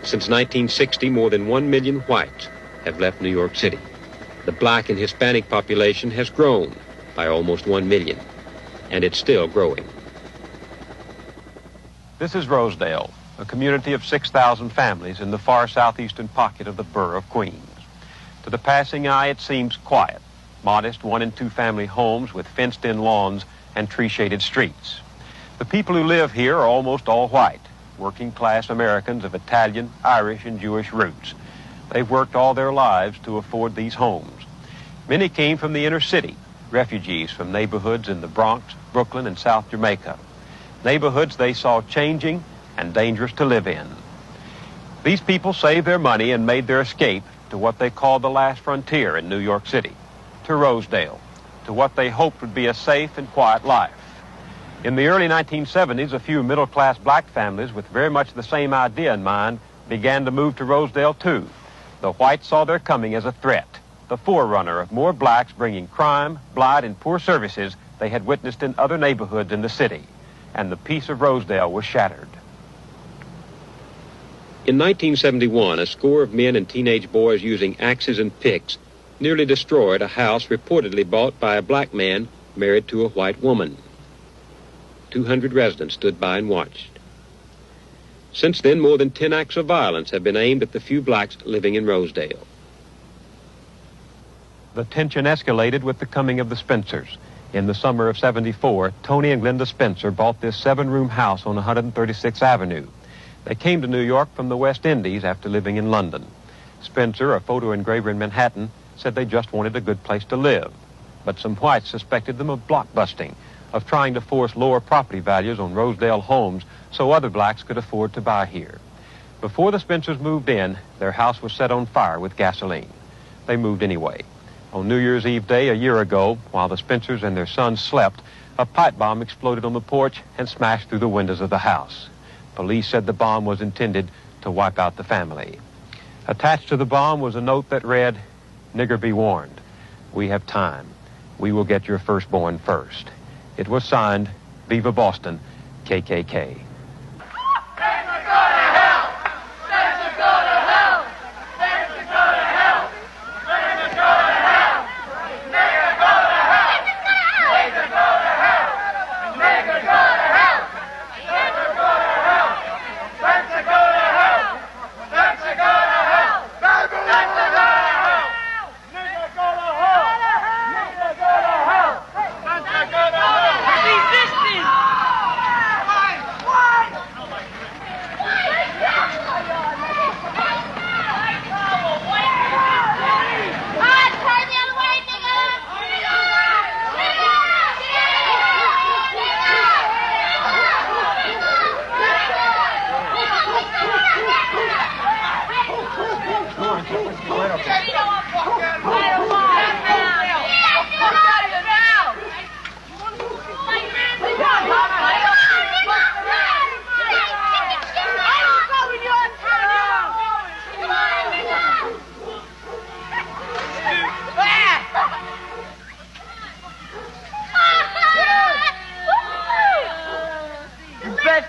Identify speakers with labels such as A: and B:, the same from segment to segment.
A: Since 1960, more than 1 million whites have left New York City. The black and Hispanic population has grown by almost 1 million, and it's still growing.
B: This is Rosedale, a community of 6,000 families in the far southeastern pocket of the borough of Queens. To the passing eye, it seems quiet. Modest 1- and 2-family homes with fenced-in lawns and tree-shaded streets. The people who live here are almost all white, working-class Americans of Italian, Irish, and Jewish roots. They've worked all their lives to afford these homes. Many came from the inner city, refugees from neighborhoods in the Bronx, Brooklyn, and South Jamaica. Neighborhoods they saw changing and dangerous to live in. These people saved their money and made their escape to what they called the last frontier in New York City, to Rosedale, to what they hoped would be a safe and quiet life. In the early 1970s, a few middle-class black families with very much the same idea in mind began to move to Rosedale too. The whites saw their coming as a threat, the forerunner of more blacks bringing crime, blight, and poor services they had witnessed in other neighborhoods in the city. And the peace of Rosedale was shattered.
A: In 1971, a score of men and teenage boys using axes and picks nearly destroyed a house reportedly bought by a black man married to a white woman. 200 residents stood by and watched. Since then, more than 10 acts of violence have been aimed at the few blacks living in Rosedale.
B: The tension escalated with the coming of the Spencers. In the summer of '74, Tony and Glenda Spencer bought this 7-room house on 136th Avenue. They came to New York from the West Indies after living in London. Spencer, a photo engraver in Manhattan, said they just wanted a good place to live. But some whites suspected them of blockbusting, of trying to force lower property values on Rosedale homes so other blacks could afford to buy here. Before the Spencers moved in, their house was set on fire with gasoline. They moved anyway. On New Year's Eve day a year ago, while the Spencers and their sons slept, a pipe bomb exploded on the porch and smashed through the windows of the house. Police said the bomb was intended to wipe out the family. Attached to the bomb was a note that read, "Nigger be warned. We have time. We will get your firstborn first." It was signed, "Viva Boston, KKK."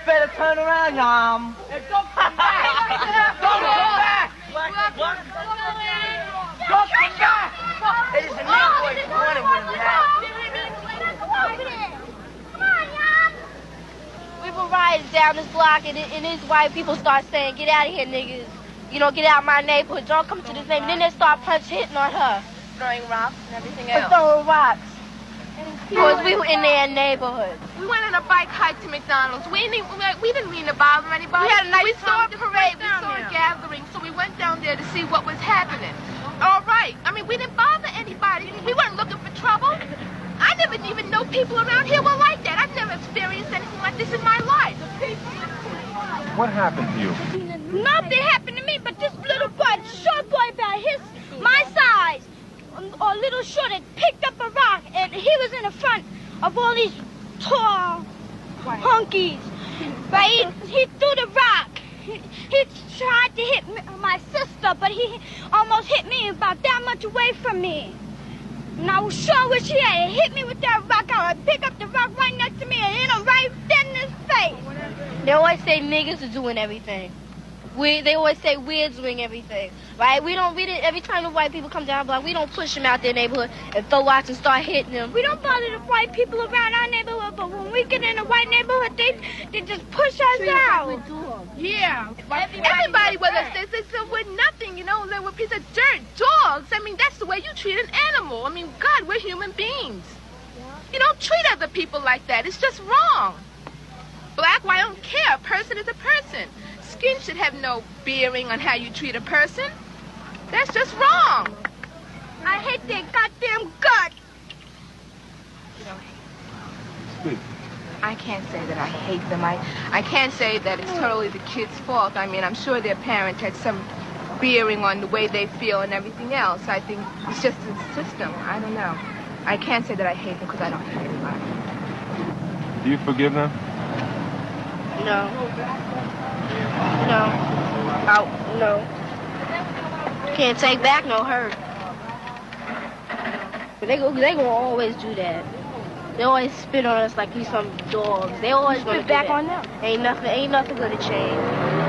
C: Better turn around, Yum. Hey, don't come back. Don't go back. What? Don't come back. Hey, there's a new boy running with him.
D: Come on, Yum. We were riding down this block, and these white people start saying, "Get out of here, niggas. You know, get out of my neighborhood. Don't come to this neighborhood." Then they start hitting on her.
E: Throwing rocks and everything else.
D: Throwing rocks. Because we were in their neighborhood.
E: We went on a bike hike to McDonald's. We didn't mean to bother anybody.
D: We had a nice
E: We saw a parade. We
D: down
E: saw
D: there.
E: a gathering, so we went down there to see what was happening. All right. I mean, we didn't bother anybody. We weren't looking for trouble. I never even know people around here were like that. I've never experienced anything like this in my life.
B: What happened to you?
D: Nothing happened to me, but this little boy, short boy about my size, or little short, had picked up a rock, and he was in the front of all these tall honkies. But he threw the rock. He tried to hit my sister, but he almost hit me about that much away from me. And I was sure wish he had hit me with that rock. I would pick up the rock right next to me and hit him right dead in his face. They always say niggas are doing everything.
F: They always say weirds doing everything, right? We didn't. Every time the white people come down the block, we don't push them out their neighborhood and throw rocks and start hitting them.
D: We don't bother the white people around our neighborhood, but when we get in a white neighborhood, they just push us out.
E: Yeah. Everybody with us, they said we're nothing, you know, we're a piece of dirt, dogs. I mean, that's the way you treat an animal. I mean, God, we're human beings. You don't treat other people like that. It's just wrong. Black, white, I don't care. A person is a person. Skin should have no bearing on how you treat a person. That's just wrong.
D: I hate their goddamn guts.
E: I can't say that I hate them. I can't say that it's totally the kids' fault. I mean, I'm sure their parents had some bearing on the way they feel and everything else. I think it's just the system. I don't know. I can't say that I hate them because I don't hate anybody.
G: Do you forgive them?
F: No. Can't take back no hurt. But they gonna always do that. They always spit on us like we some dogs. They always gonna
E: spit back
F: do that.
E: on them.
F: Ain't nothing gonna change.